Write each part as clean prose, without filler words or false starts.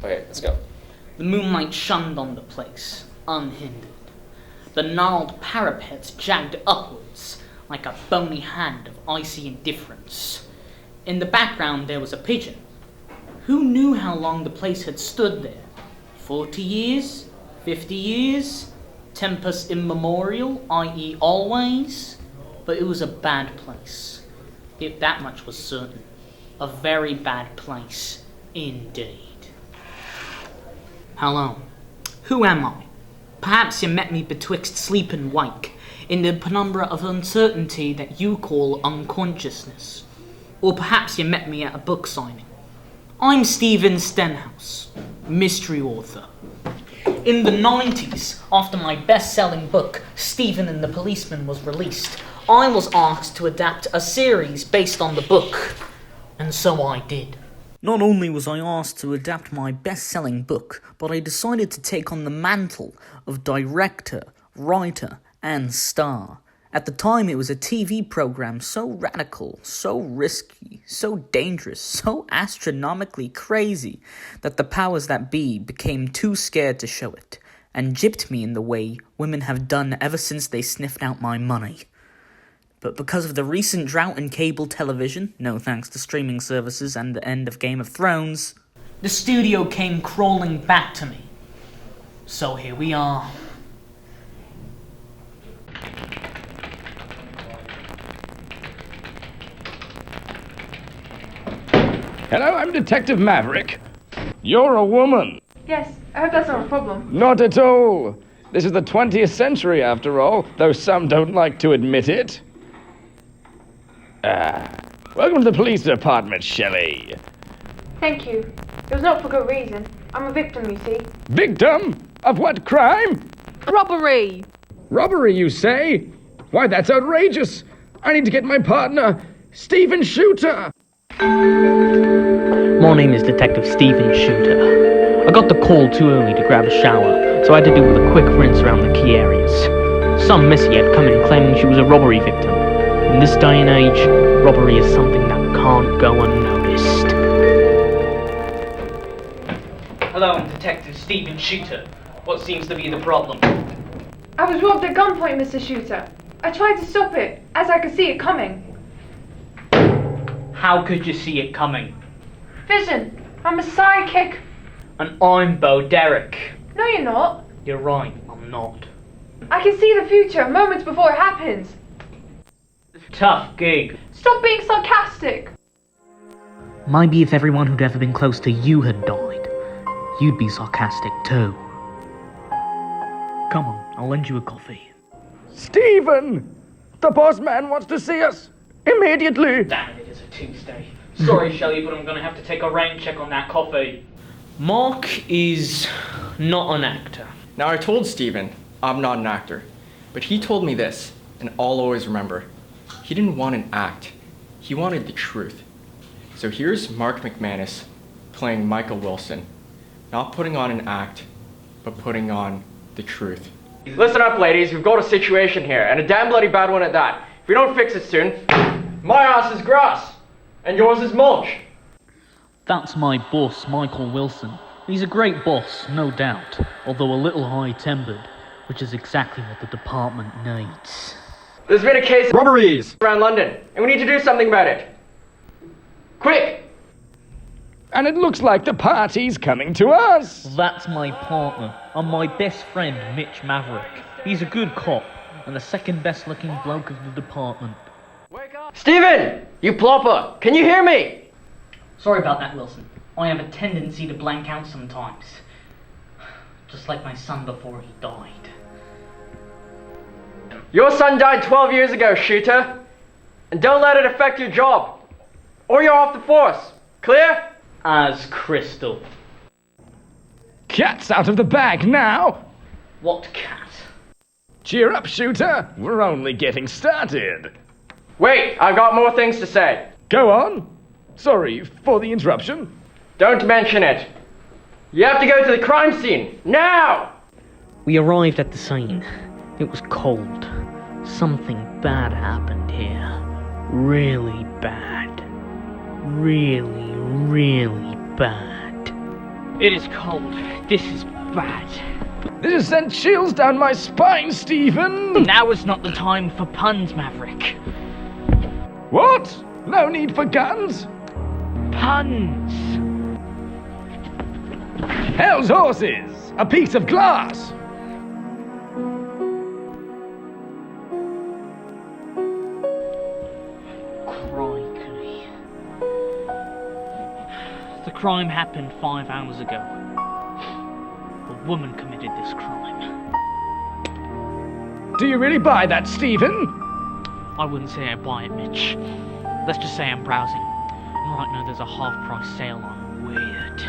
Okay, let's go. The moonlight shone on the place, unhindered. The gnarled parapets jagged upwards like a bony hand of icy indifference. In the background there was a pigeon. Who knew how long the place had stood there? 40 years? 50 years? Tempus immemorial, i.e. always? But it was a bad place. That much was certain. A very bad place indeed. Hello. Who am I? Perhaps you met me betwixt sleep and wake, in the penumbra of uncertainty that you call unconsciousness. Or perhaps you met me at a book signing. I'm Stephen Stenhouse, mystery author. In the 90s, after my best-selling book, Stephen and the Policemen, was released, I was asked to adapt a series based on the book. And so I did. Not only was I asked to adapt my best-selling book, but I decided to take on the mantle of director, writer, and star. At the time, it was a TV program so radical, so risky, so dangerous, so astronomically crazy that the powers that be became too scared to show it, and gypped me in the way women have done ever since they sniffed out my money. But because of the recent drought in cable television, no thanks to streaming services and the end of Game of Thrones, the studio came crawling back to me. So here we are. Hello, I'm Detective Maverick. You're a woman. Yes, I hope that's not a problem. Not at all. This is the 20th century, after all, though some don't like to admit it. Welcome to the police department, Shelley. Thank you. It was not for good reason. I'm a victim, you see. Victim? Of what crime? Robbery! Robbery, you say? Why, that's outrageous. I need to get my partner, Stephen Shooter. My name is Detective Stephen Shooter. I got the call too early to grab a shower, so I had to do with a quick rinse around the key areas. Some missy had come in claiming she was a robbery victim. In this day and age, robbery is something that can't go unnoticed. Hello, I'm Detective Stephen Shooter. What seems to be the problem? I was robbed at gunpoint, Mr. Shooter. I tried to stop it, as I could see it coming. How could you see it coming? Vision! I'm a sidekick. And I'm Bo Derek. No, you're not. You're right, I'm not. I can see the future, moments before it happens. Tough gig. Stop being sarcastic. Maybe if everyone who'd ever been close to you had died, you'd be sarcastic too. Come on, I'll lend you a coffee. Stephen! The boss man wants to see us. Immediately. Damn it, it is a Tuesday. Sorry, Shelley, but I'm gonna have to take a rain check on that coffee. Mark is not an actor. Now, I told Stephen I'm not an actor, but he told me this, and I'll always remember. He didn't want an act. He wanted the truth. So here's Mark McMannus playing Michael Wilson, not putting on an act, but putting on the truth. Listen up, ladies. We've got a situation here, and a damn bloody bad one at that. If we don't fix it soon, my ass is grass, and yours is mulch. That's my boss, Michael Wilson. He's a great boss, no doubt, although a little high-tempered, which is exactly what the department needs. There's been a case of Robberies! around London, and we need to do something about it. Quick! And it looks like the party's coming to us. That's my partner, and my best friend, Mitch Maverick. He's a good cop, and the second best-looking bloke of the department. Wake up! Stephen! You plopper! Can you hear me? Sorry about that, Wilson. I have a tendency to blank out sometimes. Just like my son before he died. Your son died 12 years ago, Shooter. And don't let it affect your job. Or you're off the force. Clear? As crystal. Cat's out of the bag now. What cat? Cheer up, Shooter. We're only getting started. Wait, I've got more things to say. Go on. Sorry for the interruption. Don't mention it. You have to go to the crime scene, now! We arrived at the scene. It was cold. Something bad happened here. Really bad. Really, really bad. It is cold. This is bad. This has sent chills down my spine, Stephen! Now is not the time for puns, Maverick. What? No need for guns? Puns! Hell's horses! A piece of glass! Crikey. The crime happened 5 hours ago. A woman committed this crime. Do you really buy that, Stephen? I wouldn't say I buy it, Mitch. Let's just say I'm browsing. And right now there's a half-price sale on weird.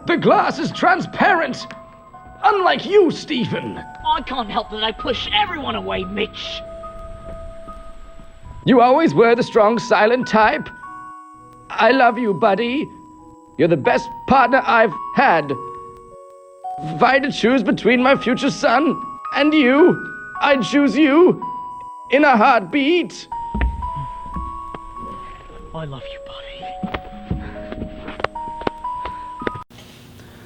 The glass is transparent! Unlike you, Stephen! I can't help that I push everyone away, Mitch! You always were the strong, silent type. I love you, buddy. You're the best partner I've had. If I had to choose between my future son and you, I'd choose you in a heartbeat. I love you, buddy.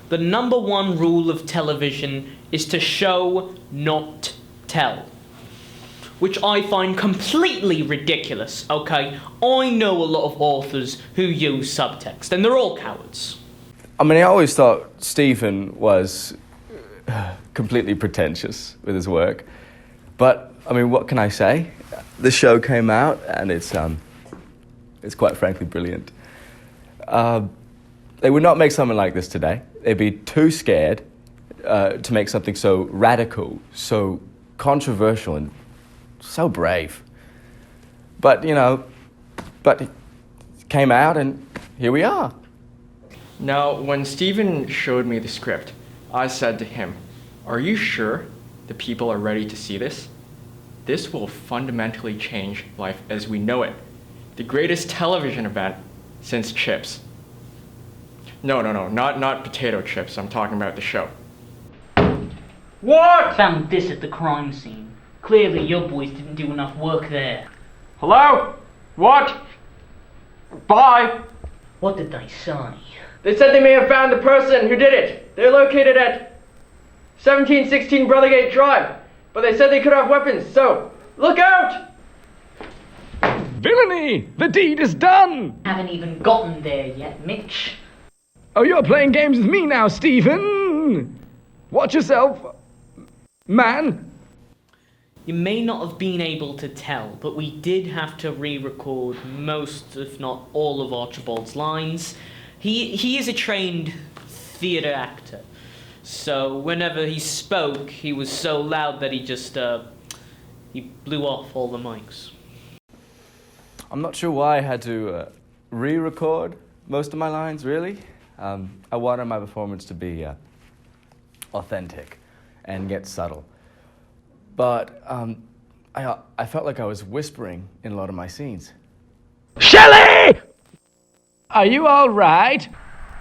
The number one rule of television is to show, not tell. Which I find completely ridiculous, okay? I know a lot of authors who use subtext, and they're all cowards. I mean, I always thought Stephen was completely pretentious with his work. But, I mean, what can I say? The show came out, and it's quite frankly brilliant. They would not make something like this today. They'd be too scared to make something so radical, so controversial, and so brave. But, it came out, and here we are. Now, when Stephen showed me the script, I said to him, "Are you sure the people are ready to see this? This will fundamentally change life as we know it. The greatest television event since chips." No, not potato chips. I'm talking about the show. What? Found this at the crime scene. Clearly your boys didn't do enough work there. Hello? What? Bye. What did they say? They said they may have found the person who did it. They're located at 1716 Brothergate Drive. But they said they could have weapons, so look out! Villainy! The deed is done! Haven't even gotten there yet, Mitch. Oh, you're playing games with me now, Stephen! Watch yourself, man. You may not have been able to tell, but we did have to re-record most, if not all, of Archibald's lines. He is a trained theatre actor, so whenever he spoke, he was so loud that he blew off all the mics. I'm not sure why I had to re-record most of my lines, really. I wanted my performance to be authentic and get subtle. But I felt like I was whispering in a lot of my scenes. Shelley! Are you all right?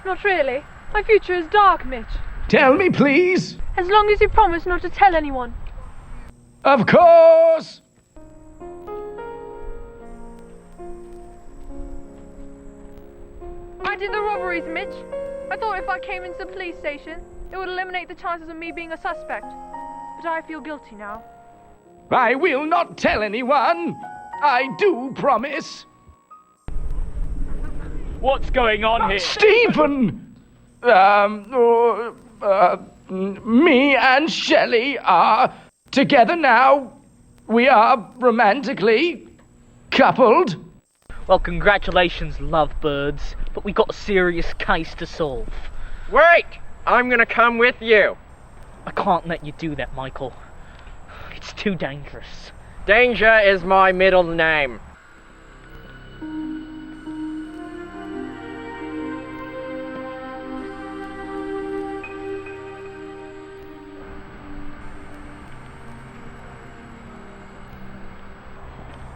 Not really. My future is dark, Mitch. Tell me, please. As long as you promise not to tell anyone. Of course! I did the robberies, Mitch. I thought if I came into the police station, it would eliminate the chances of me being a suspect. But I feel guilty now. I will not tell anyone. I do promise. What's going on here? Stephen! Me and Shelley are together now. We are romantically coupled. Well, congratulations, lovebirds, but we got a serious case to solve. Wait! I'm gonna come with you. I can't let you do that, Michael. It's too dangerous. Danger is my middle name.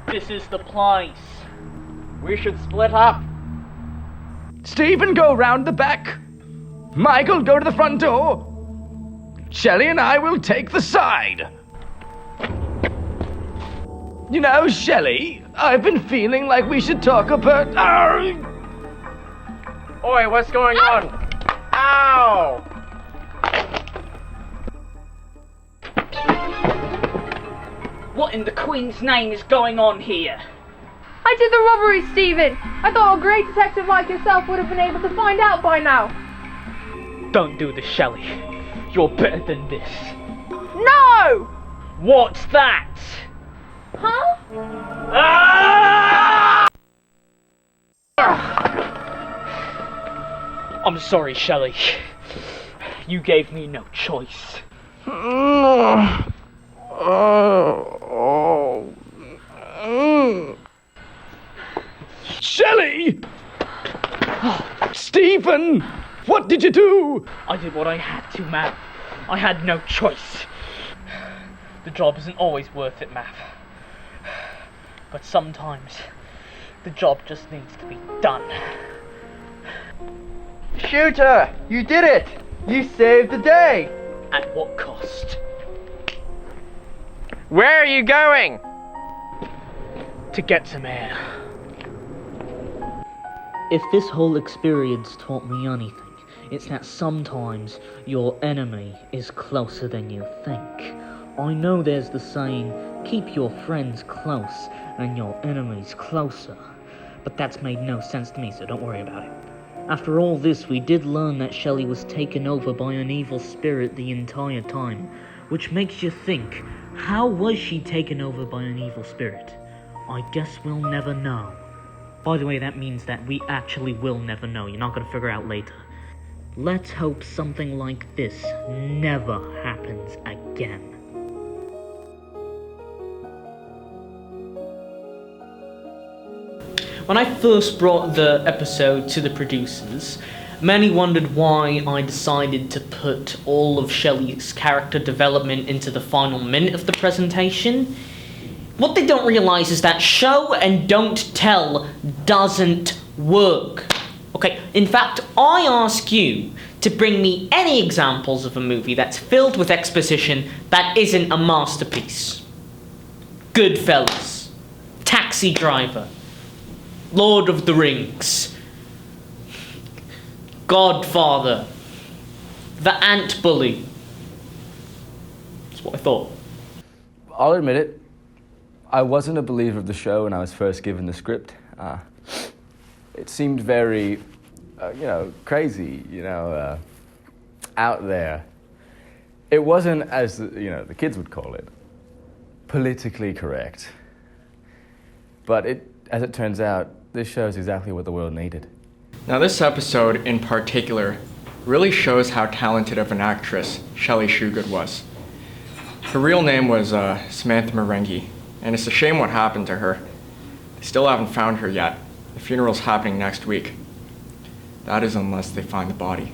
This is the place. We should split up. Stephen, go round the back. Michael, go to the front door. Shelley and I will take the side. You know, Shelley, I've been feeling like we should talk about... Oi, what's going on? Ow! What in the Queen's name is going on here? I did the robbery, Stephen. I thought a great detective like yourself would have been able to find out by now. Don't do this, Shelley. You're better than this. No! What's that? Huh? I'm sorry, Shelley. You gave me no choice. Shelley! Stephen! What did you do? I did what I had to, Mav. I had no choice. The job isn't always worth it, Mav. But sometimes, the job just needs to be done. Shooter! You did it! You saved the day! At what cost? Where are you going? To get some air. If this whole experience taught me anything, it's that sometimes your enemy is closer than you think. I know there's the saying, keep your friends close and your enemies closer, but that's made no sense to me, so don't worry about it. After all this, we did learn that Shelley was taken over by an evil spirit the entire time, which makes you think, how was she taken over by an evil spirit? I guess we'll never know. By the way, that means that we actually will never know. You're not gonna figure out later. Let's hope something like this never happens again. When I first brought the episode to the producers, many wondered why I decided to put all of Shelley's character development into the final minute of the presentation. What they don't realize is that show and don't tell doesn't work. Okay, in fact, I ask you to bring me any examples of a movie that's filled with exposition that isn't a masterpiece. Goodfellas, Taxi Driver, Lord of the Rings, Godfather, The Ant Bully. That's what I thought. I'll admit it. I wasn't a believer of the show when I was first given the script. It seemed very, crazy, out there. It wasn't, as the kids would call it, politically correct. But as it turns out, this show is exactly what the world needed. Now this episode in particular really shows how talented of an actress Shelley Shugood was. Her real name was Samantha Merengue, and it's a shame what happened to her. They still haven't found her yet. The funeral's happening next week. That is unless they find the body.